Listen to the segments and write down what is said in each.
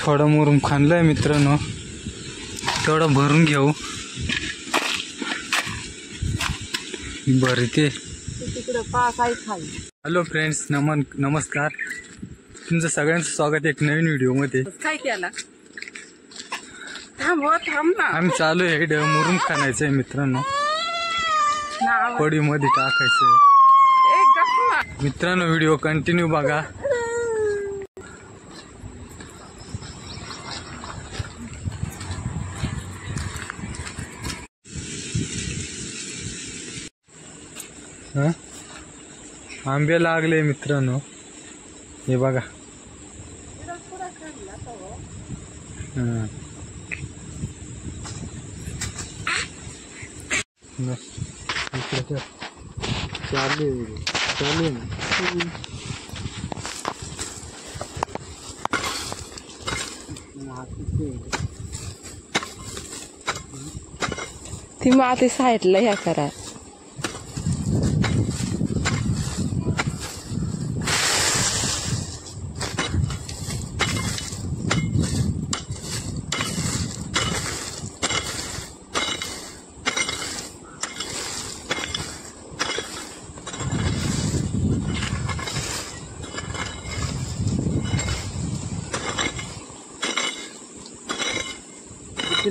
थोडा मुरुम खाल्लाय मित्रांनो, थोडा भरून घेऊ. भरते हॅलो फ्रेंड्स, नमस्कार. तुमचं सगळ्यांचं स्वागत एक नवीन व्हिडिओ मध्ये. काय केला? थांब ना. आम्ही चालू आहे मुरुम खाण्याचंय मित्रांनो, पडी मध्ये टाकायचंय. मित्रांनो व्हिडिओ कंटिन्यू बघा. आंबे लागले मित्रांनो, हे बघा. चालू ती माती साईडला ह्या करा.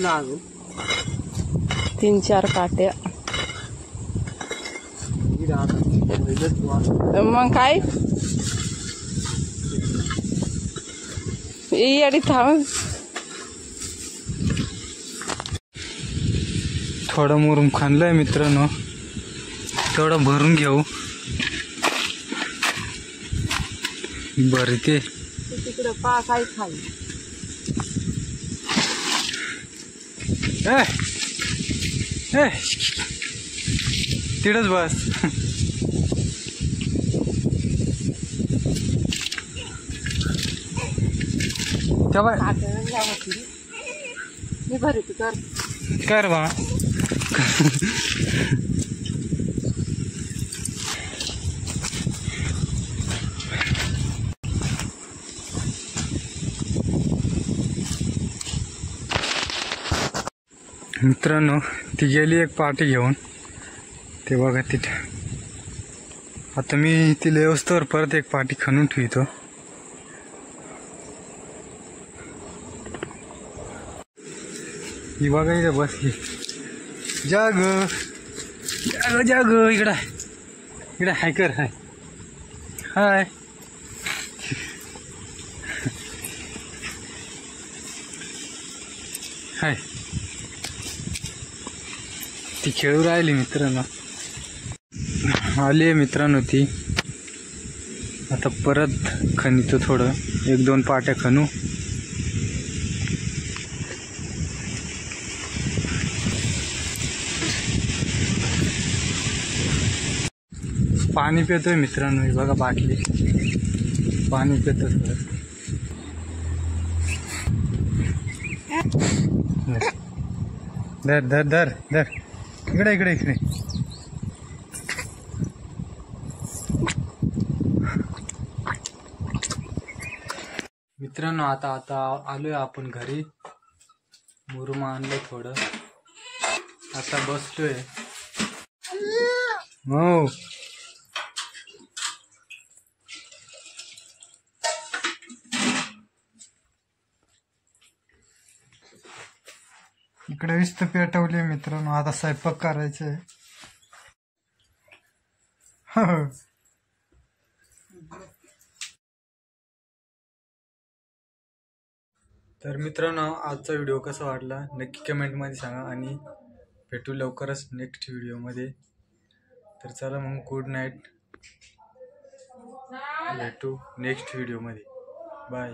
लागू 3-4 काट्या. मग काय येडी थांब. थोडा मुरुम खाल्लाय मित्रांनो, थोडा भरून घेऊ. भरते तिकडे पास आहे खाली. तिडच बस. मी भरते कर बा. मित्रांनो ती गेली एक पाटी घेऊन, ते बघा तिथे. आता मी तिला येऊस्तोवर परत एक पाटी खणून ठेवतो. ही बघा इथे बसली. जाग जाग जाग, इकडं इकडं हाय कर. हाय हाय हाय. ती खेळू राहिली मित्रांनो. आली आहे मित्रांनो ती. आता परत खणीतो थोडं, 1-2 पाट्या खणू. पाणी पितोय मित्रांनो, हे बघा बाटली. पाणी पितो थोडं. धर धर धर धर. इकडे इकडे इकडे. मित्रांनो आता आलोय आपण घरी. मुरुम आणलं थोडं, आता बसलोय. हो इकडे विस्त पेटवली मित्रांनो, आता स्वयंपाक करायचंय. तर मित्रांनो आजचा व्हिडिओ कसा वाटला नक्की कमेंटमध्ये सांगा, आणि भेटू लवकरच नेक्स्ट व्हिडिओमध्ये. तर चला मग, गुड नाईट. भेटू नेक्स्ट व्हिडिओमध्ये. बाय.